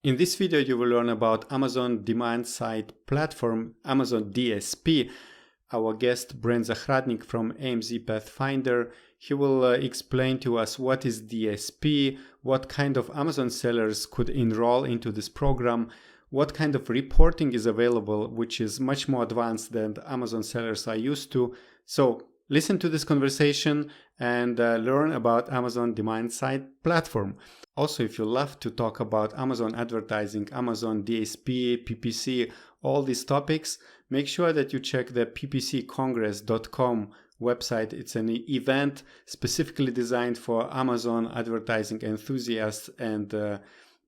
In this video, you will learn about Amazon demand-side platform, Amazon DSP. Our guest, Brent ZAHRADNIK from AMZ Pathfinder, he will explain to us what is DSP, what kind of Amazon sellers could enroll into this program, what kind of reporting is available, which is much more advanced than the Amazon sellers are used to. So listen to this conversation and learn about Amazon demand-side platform. Also, if you love to talk about Amazon advertising, Amazon DSP, PPC, all these topics, make sure that you check the ppccongress.com website. It's an event specifically designed for Amazon advertising enthusiasts and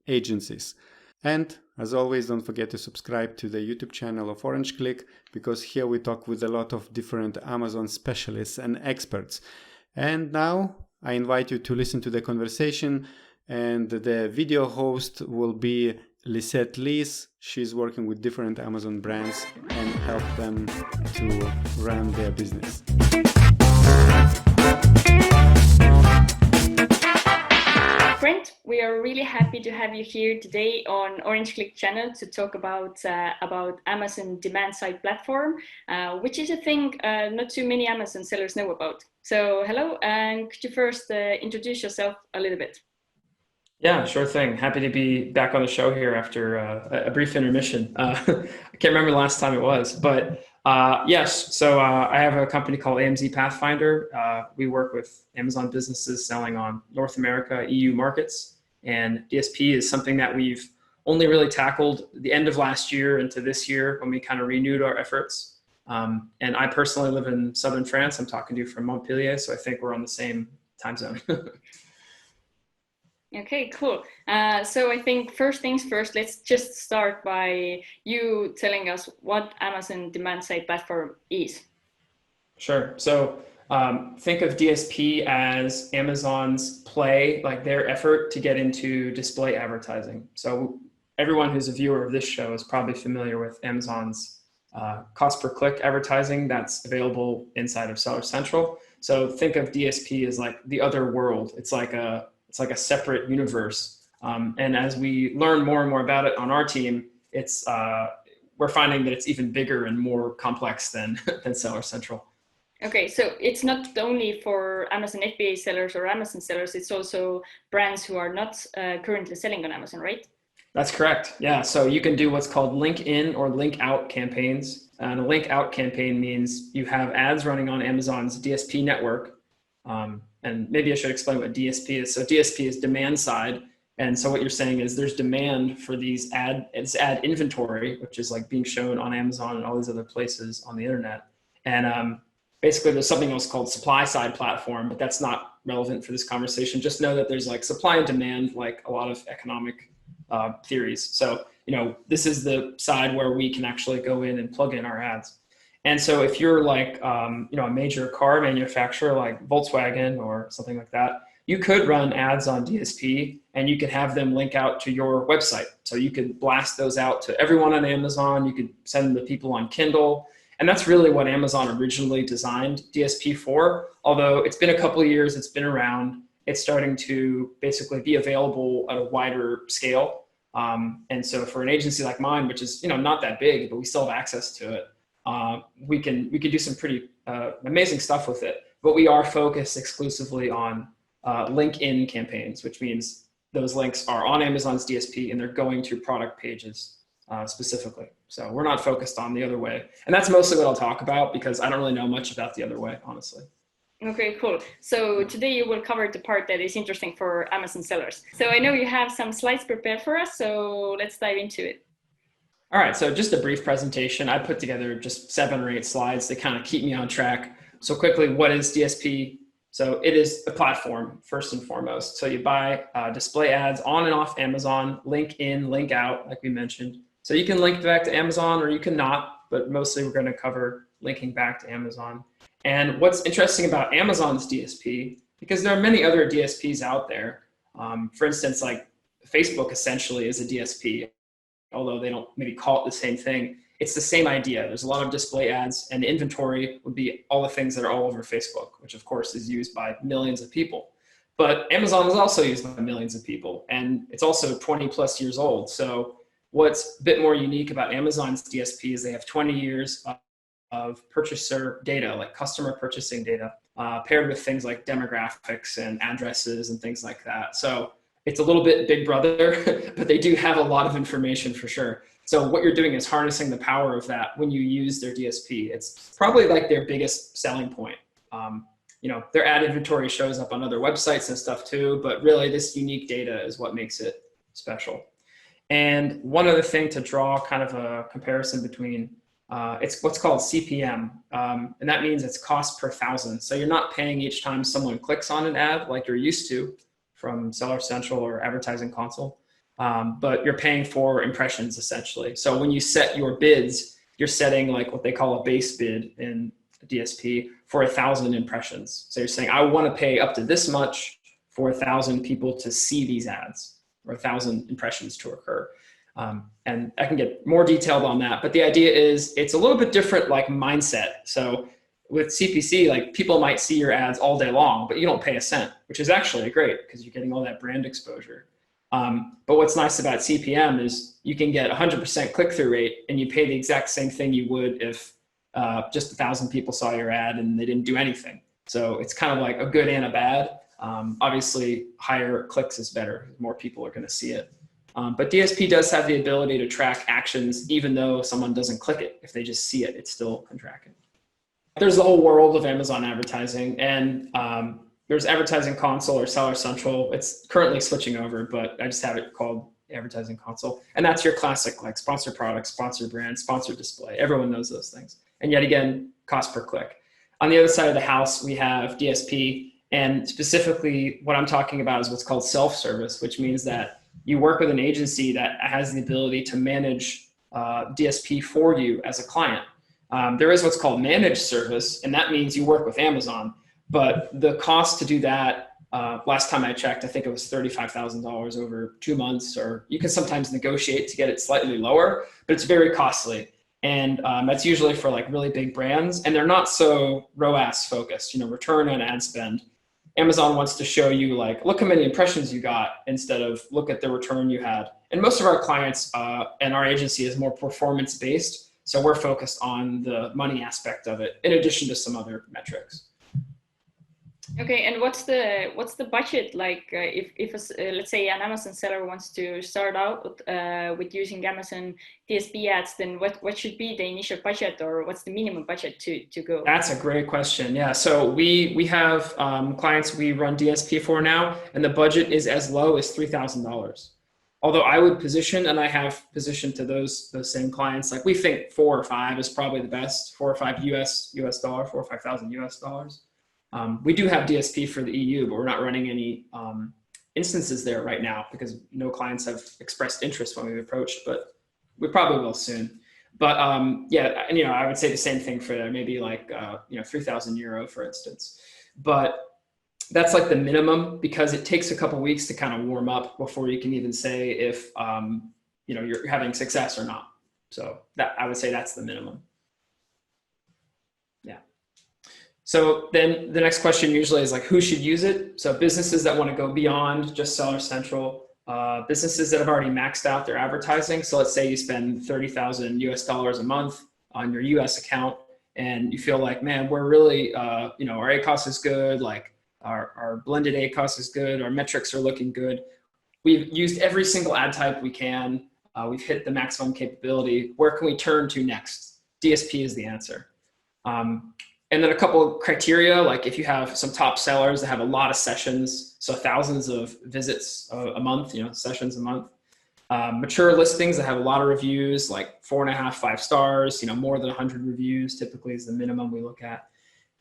agencies. And as always, don't forget to subscribe to the YouTube channel of Orange Klik, because here we talk with a lot of different Amazon specialists and experts. And now I invite you to listen to the conversation. And the video host will be Lisett. She's working with different Amazon brands and help them to run their business. Brent, we are really happy to have you here today on Orange Klik channel to talk about Amazon demand-side platform, which is a thing not too many Amazon sellers know about. So hello, and could you first introduce yourself a little bit? Yeah, sure thing. Happy to be back on the show here after a brief intermission. I can't remember the last time it was, but yes. So I have a company called AMZ Pathfinder. We work with Amazon businesses selling on North America, EU markets, and DSP is something that we've only really tackled the end of last year into this year when we kind of renewed our efforts. And I personally live in southern France. I'm talking to you from Montpellier, so I think we're on the same time zone. Okay, cool. So I think first things first, let's just start by you telling us what Amazon demand-side platform is. Sure. So think of DSP as Amazon's play, like their effort to get into display advertising. So everyone who's a viewer of this show is probably familiar with Amazon's cost per click advertising that's available inside of Seller Central. So think of DSP as like the other world. It's like a separate universe. And as we learn more and more about it on our team, we're finding that it's even bigger and more complex than Seller Central. Okay, so it's not only for Amazon FBA sellers or Amazon sellers, it's also brands who are not currently selling on Amazon, right? That's correct. Yeah, so you can do what's called link in or link out campaigns. And a link out campaign means you have ads running on Amazon's DSP network. And maybe I should explain what DSP is. So DSP is demand side. And so what you're saying is there's demand for these ad inventory, which is like being shown on Amazon and all these other places on the internet. And basically there's something else called supply side platform, but that's not relevant for this conversation. Just know that there's like supply and demand, like a lot of economic theories. So, this is the side where we can actually go in and plug in our ads. And so if you're like, a major car manufacturer like Volkswagen or something like that, you could run ads on DSP and you could have them link out to your website. So you could blast those out to everyone on Amazon. You could send them to people on Kindle. And that's really what Amazon originally designed DSP for. Although it's been a couple of years, it's been around, it's starting to basically be available at a wider scale. And so for an agency like mine, which is, not that big, but we still have access to it. We can do some pretty amazing stuff with it, but we are focused exclusively on link in campaigns, which means those links are on Amazon's DSP and they're going to product pages specifically. So we're not focused on the other way. And that's mostly what I'll talk about because I don't really know much about the other way, honestly. Okay, cool. So today you will cover the part that is interesting for Amazon sellers. So I know you have some slides prepared for us, so let's dive into it. All right, so just a brief presentation. I put together just 7 or 8 slides to kind of keep me on track. So quickly, what is DSP? So it is a platform, first and foremost. So you buy display ads on and off Amazon, link in, link out, like we mentioned. So you can link back to Amazon or you can not, but mostly we're going to cover linking back to Amazon. And what's interesting about Amazon's DSP, because there are many other DSPs out there. For instance, like Facebook essentially is a DSP. Although they don't maybe call it the same thing, it's the same idea. There's a lot of display ads and inventory would be all the things that are all over Facebook, which of course is used by millions of people. But Amazon is also used by millions of people, and it's also 20 plus years old. So what's a bit more unique about Amazon's DSP is they have 20 years of purchaser data, like customer purchasing data, paired with things like demographics and addresses and things like that. So it's a little bit big brother, but they do have a lot of information for sure. So what you're doing is harnessing the power of that when you use their DSP. It's probably like their biggest selling point. You know, their ad inventory shows up on other websites and stuff too, but really this unique data is what makes it special. And one other thing to draw kind of a comparison between, it's what's called CPM, and that means it's cost per thousand. So you're not paying each time someone clicks on an ad like you're used to from Seller Central or Advertising Console, but you're paying for impressions essentially. So when you set your bids, you're setting like what they call a base bid in DSP for 1,000 impressions. So you're saying, I want to pay up to this much for 1,000 people to see these ads, or 1,000 impressions to occur. And I can get more detailed on that, but the idea is it's a little bit different like mindset. So with CPC, like people might see your ads all day long, but you don't pay a cent, which is actually great because you're getting all that brand exposure. But what's nice about CPM is you can get 100% click-through rate and you pay the exact same thing you would if just 1,000 people saw your ad and they didn't do anything. So it's kind of like a good and a bad. Obviously, higher clicks is better. More people are going to see it. But DSP does have the ability to track actions, even though someone doesn't click it. If they just see it, it still can track it. There's the whole world of Amazon advertising, and there's Advertising Console or Seller Central. It's currently switching over, but I just have it called Advertising Console. And that's your classic like sponsor product, sponsor brand, sponsor display. Everyone knows those things. And yet again, cost per click. On the other side of the house, we have DSP. And specifically what I'm talking about is what's called self-service, which means that you work with an agency that has the ability to manage DSP for you as a client. There is what's called managed service, and that means you work with Amazon. But the cost to do that, last time I checked, I think it was $35,000 over 2 months, or you can sometimes negotiate to get it slightly lower, but it's very costly. And that's usually for like really big brands, and they're not so ROAS focused, you know, return on ad spend. Amazon wants to show you like, look how many impressions you got instead of look at the return you had. And most of our clients and our agency is more performance based. So we're focused on the money aspect of it in addition to some other metrics. Okay, and what's the budget like if let's say an Amazon seller wants to start out with using Amazon DSP ads, then what should be the initial budget, or what's the minimum budget to go? That's a great question. Yeah, so we have clients we run DSP for now, and the budget is as low as $3,000. Although I would position, and I have positioned to those same clients, like we think 4 or 5 is probably the best, 4 or 5 US dollar, 4 or 5,000 US dollars. We do have DSP for the EU, but we're not running any instances there right now because no clients have expressed interest when we've approached, but we probably will soon. But yeah, and, you know, I would say the same thing for maybe like, you know, 3,000 euro, for instance. But that's like the minimum because it takes a couple of weeks to kind of warm up before you can even say if, you know, you're having success or not. So that I would say that's the minimum. Yeah. So then the next question usually is like, who should use it? So businesses that want to go beyond just Seller Central, businesses that have already maxed out their advertising. So let's say you spend 30,000 US dollars a month on your US account and you feel like, man, we're really, you know, our ACOS is good. Like our blended ACOS is good. Our metrics are looking good. We've used every single ad type we can. We've hit the maximum capability. Where can we turn to next? DSP is the answer. And then a couple of criteria, like if you have some top sellers that have a lot of sessions, so thousands of visits a month, you know, sessions a month. Mature listings that have a lot of reviews, like 4.5, 5 stars, you know, more than 100 reviews typically is the minimum we look at.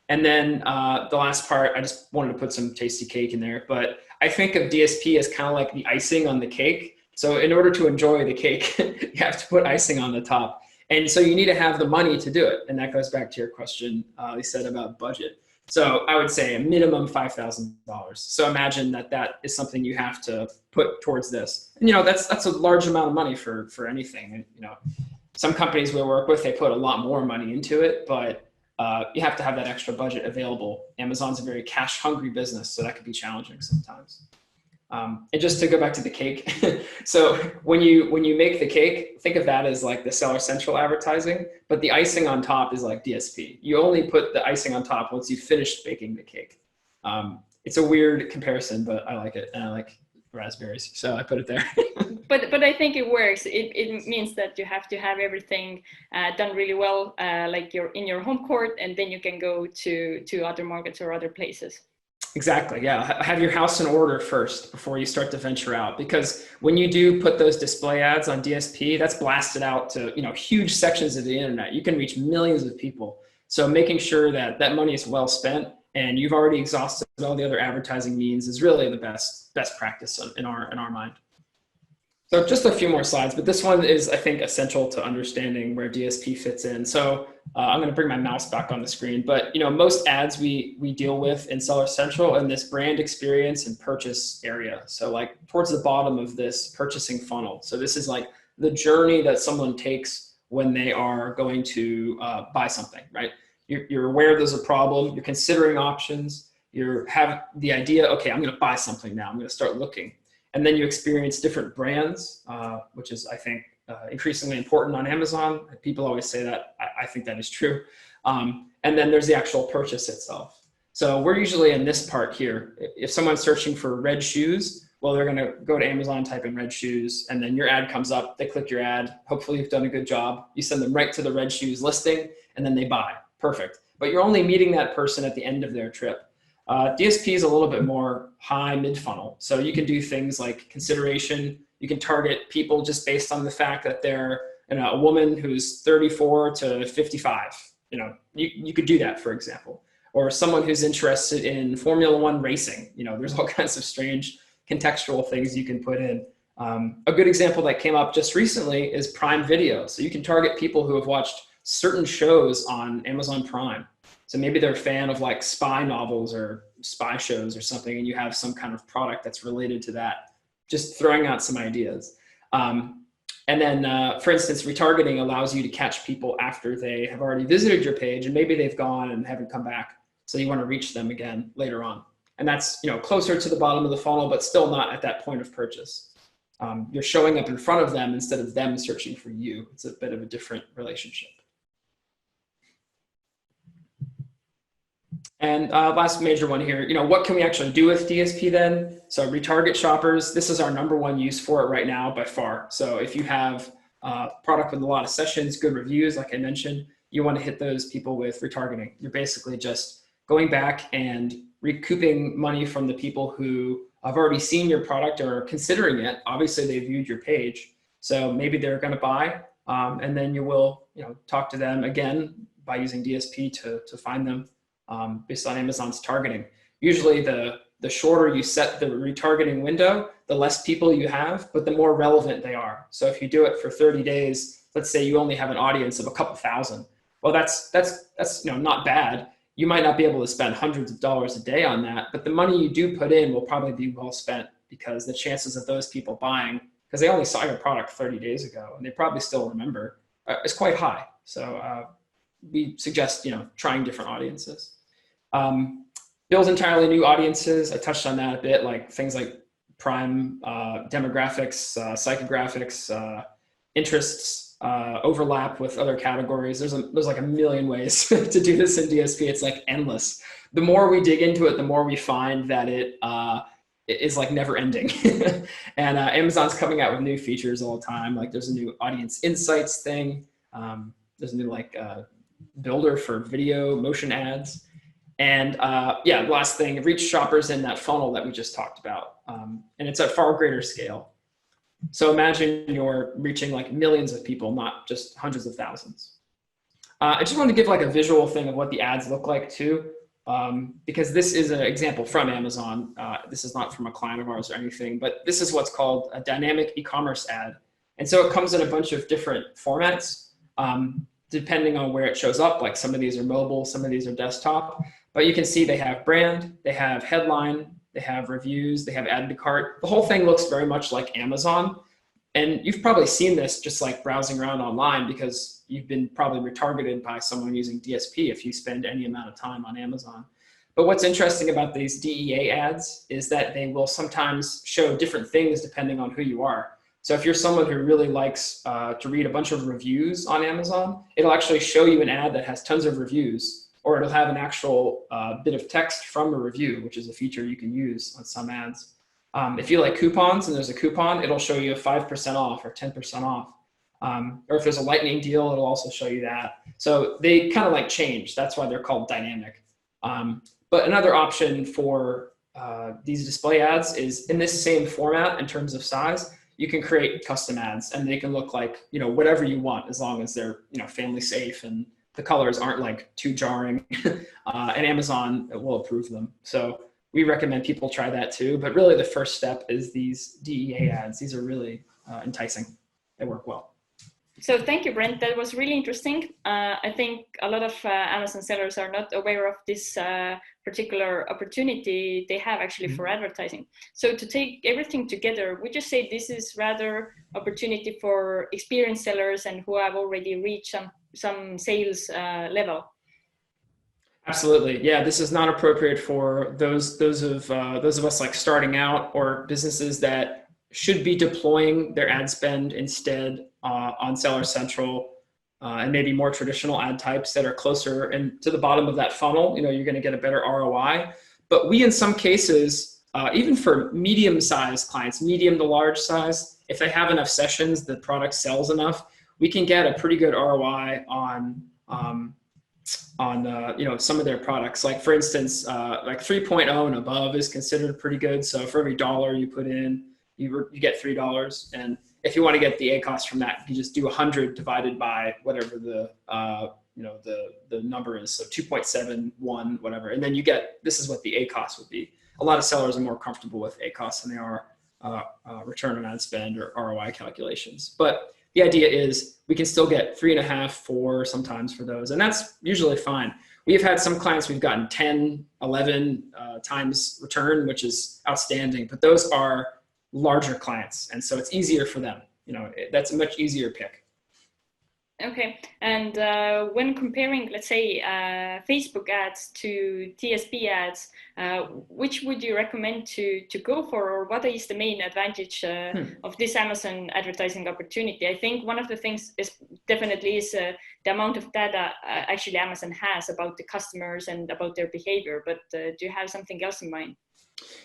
And then the last part, I just wanted to put some tasty cake in there, but I think of DSP as kind of like the icing on the cake. So in order to enjoy the cake, you have to put icing on the top. And so you need to have the money to do it. And that goes back to your question, Lisett, about budget. So I would say a minimum $5,000. So imagine that that is something you have to put towards this. And, you know, that's a large amount of money for anything. And, you know, some companies we work with, they put a lot more money into it, but you have to have that extra budget available. Amazon's a very cash hungry business, so that could be challenging sometimes. And just to go back to the cake, so when you make the cake, think of that as like the Seller Central advertising, but the icing on top is like DSP. You only put the icing on top once you've finished baking the cake. It's a weird comparison, but I like it, and I like raspberries, so I put it there. But I think it works. It means that you have to have everything done really well, like you're in your home court, and then you can go to other markets or other places. Exactly, yeah. Have your house in order first before you start to venture out, because when you do put those display ads on DSP, that's blasted out to huge sections of the internet. You can reach millions of people. So making sure that that money is well spent and you've already exhausted all the other advertising means is really the best practice in our mind. So just a few more slides, but this one is, I think, essential to understanding where DSP fits in. So I'm going to bring my mouse back on the screen, but most ads we deal with in Seller Central in this brand experience and purchase area. So like towards the bottom of this purchasing funnel. So this is like the journey that someone takes when they are going to buy something, right? You're aware there's a problem, you're considering options, you have the idea, okay, I'm going to buy something now, I'm going to start looking. And then you experience different brands, which is, I think, increasingly important on Amazon. People always say that. I think that is true. And then there's the actual purchase itself. So we're usually in this part here. If someone's searching for red shoes, well, they're going to go to Amazon, type in red shoes, and then your ad comes up. They click your ad. Hopefully you've done a good job. You send them right to the red shoes listing, and then they buy. Perfect. But you're only meeting that person at the end of their trip. DSP is a little bit more high mid-funnel. So you can do things like consideration. You can target people just based on the fact that they're a woman who's 34 to 55. You could do that, for example. Or someone who's interested in Formula One racing. There's all kinds of strange contextual things you can put in. A good example that came up just recently is Prime Video. So you can target people who have watched certain shows on Amazon Prime. So maybe they're a fan of like spy novels or spy shows or something, and you have some kind of product that's related to that. Just throwing out some ideas. And then, for instance, retargeting allows you to catch people after they have already visited your page, and maybe they've gone and haven't come back. So you want to reach them again later on. And that's closer to the bottom of the funnel, but still not at that point of purchase. You're showing up in front of them instead of them searching for you. It's a bit of a different relationship. And last major one here, what can we actually do with DSP then? So retarget shoppers, this is our #1 use for it right now by far. So if you have a product with a lot of sessions, good reviews, like I mentioned, you want to hit those people with retargeting. You're basically just going back and recouping money from the people who have already seen your product or are considering it. Obviously they viewed your page. So maybe they're going to buy, and then you will talk to them again by using DSP to find them. Based on Amazon's targeting. Usually the shorter you set the retargeting window, the less people you have, but the more relevant they are. So if you do it for 30 days, let's say you only have an audience of a couple thousand. Well, that's not bad. You might not be able to spend hundreds of dollars a day on that, but the money you do put in will probably be well spent, because the chances of those people buying, because they only saw your product 30 days ago and they probably still remember, is quite high. So we suggest trying different audiences. Build entirely new audiences. I touched on that a bit, like things like prime demographics, psychographics, interests, overlap with other categories. There's like a million ways to do this in DSP. It's like endless. The more we dig into it, the more we find that it is like never ending. And Amazon's coming out with new features all the time. Like there's a new audience insights thing. There's a new builder for video motion ads. And the last thing, reach shoppers in that funnel that we just talked about. And it's at far greater scale. So imagine you're reaching like millions of people, not just hundreds of thousands. I just wanted to give like a visual thing of what the ads look like too, because this is an example from Amazon. This is not from a client of ours or anything, but this is what's called a dynamic e-commerce ad. And so it comes in a bunch of different formats, depending on where it shows up. Like some of these are mobile, some of these are desktop. But you can see they have brand, they have headline, they have reviews, they have add to cart. The whole thing looks very much like Amazon. And you've probably seen this just like browsing around online, because you've been probably retargeted by someone using DSP if you spend any amount of time on Amazon. But what's interesting about these DEA ads is that they will sometimes show different things depending on who you are. So if you're someone who really likes to read a bunch of reviews on Amazon, it'll actually show you an ad that has tons of reviews, or it'll have an actual bit of text from a review, which is a feature you can use on some ads. If you like coupons and there's a coupon, it'll show you a 5% off or 10% off. Or if there's a lightning deal, it'll also show you that. So they kind of like change. That's why they're called dynamic. But another option for these display ads is in this same format in terms of size. You can create custom ads, and they can look like, you know, whatever you want, as long as they're, you know, family safe and the colors aren't like too jarring. And Amazon will approve them. So we recommend people try that too. But really the first step is these DEA ads. These are really enticing. They work well. So thank you, Brent. That was really interesting. I think a lot of Amazon sellers are not aware of this particular opportunity they have actually for advertising. So to take everything together, would you say this is rather opportunity for experienced sellers and who have already reached some sales level? Absolutely. Yeah, this is not appropriate for those of us like starting out, or businesses that should be deploying their ad spend instead on Seller Central and maybe more traditional ad types that are closer and to the bottom of that funnel. You know, you're going to get a better ROI. But we, in some cases, even for medium-sized clients, medium to large size, if they have enough sessions, the product sells enough, we can get a pretty good ROI on you know, some of their products. Like for instance, like 3.0 and above is considered pretty good. So for every $1 you put in, you get $3. And if you want to get the ACoS from that, you just do 100 divided by whatever the you know, the number is. So 2.71, whatever. And then you get, this is what the ACoS would be. A lot of sellers are more comfortable with ACoS than they are return on ad spend or ROI calculations. But the idea is we can still get 3.5, 4 sometimes for those. And that's usually fine. We've had some clients we've gotten 10, 11 times return, which is outstanding. But those are larger clients, and so it's easier for them. You know, that's a much easier pick. Okay, and when comparing, let's say, Facebook ads to DSP ads, which would you recommend to go for, or what is the main advantage of this Amazon advertising opportunity? I think one of the things is definitely the amount of data actually Amazon has about the customers and about their behavior, but do you have something else in mind?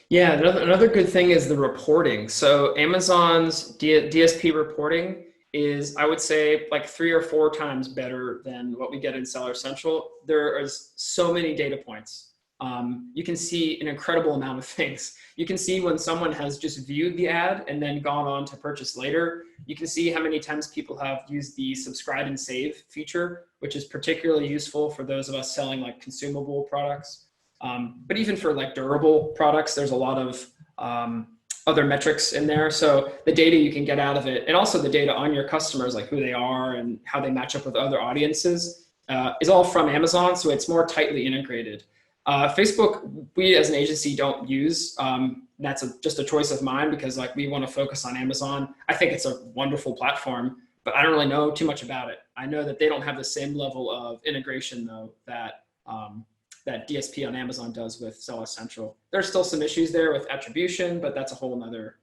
Yeah, another good thing is the reporting. So Amazon's DSP reporting is, I would say, like 3 or 4 times better than what we get in Seller Central. There is so many data points. You can see an incredible amount of things. You can see when someone has just viewed the ad and then gone on to purchase later. You can see how many times people have used the subscribe and save feature, which is particularly useful for those of us selling like consumable products. But even for like durable products, there's a lot of other metrics in there. So the data you can get out of it, and also the data on your customers, like who they are and how they match up with other audiences, is all from Amazon. So it's more tightly integrated. Facebook, we as an agency don't use. That's just a choice of mine, because like we want to focus on Amazon. I think it's a wonderful platform, but I don't really know too much about it. I know that they don't have the same level of integration though that that DSP on Amazon does with Seller Central. There's still some issues there with attribution, but that's a whole nother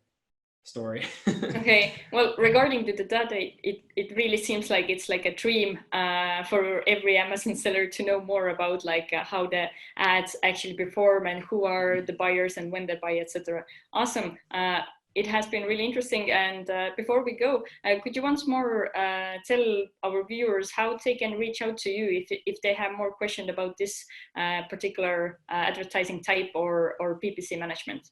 story. Okay, well, regarding the data, it really seems like it's like a dream for every Amazon seller to know more about like how the ads actually perform and who are the buyers and when they buy, etc. Awesome. It has been really interesting. And before we go, could you once more tell our viewers how they can reach out to you if they have more questions about this particular advertising type or PPC management?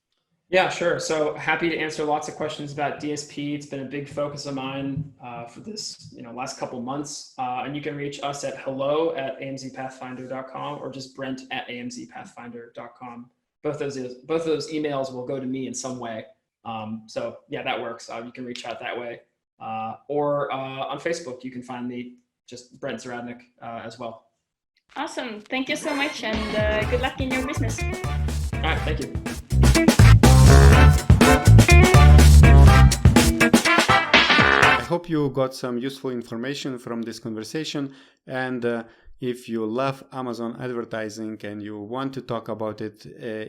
Yeah, sure. So happy to answer lots of questions about DSP. It's been a big focus of mine for this last couple of months. And you can reach us at hello@amzpathfinder.com or just brent@amzpathfinder.com. Both of those emails will go to me in some way. So yeah, that works. You can reach out that way. Or on Facebook, you can find me, just Brent ZAHRADNIK as well. Awesome. Thank you so much, and good luck in your business. All right, thank you. hope you got some useful information from this conversation. And if you love Amazon advertising and you want to talk about it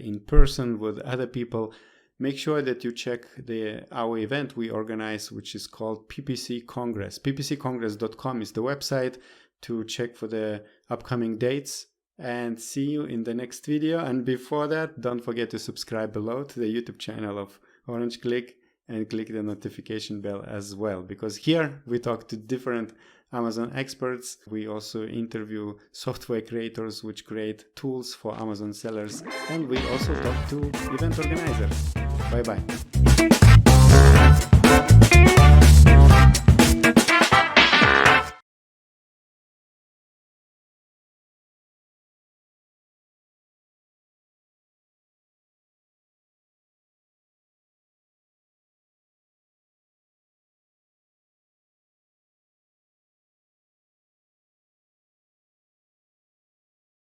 in person with other people, make sure that you check our event we organize, which is called PPC Congress. ppccongress.com is the website to check for the upcoming dates. And see you in the next video. And before that, don't forget to subscribe below to the YouTube channel of Orange Klik and click the notification bell as well. Because here we talk to different Amazon experts. We also interview software creators which create tools for Amazon sellers. And we also talk to event organizers. Bye-bye.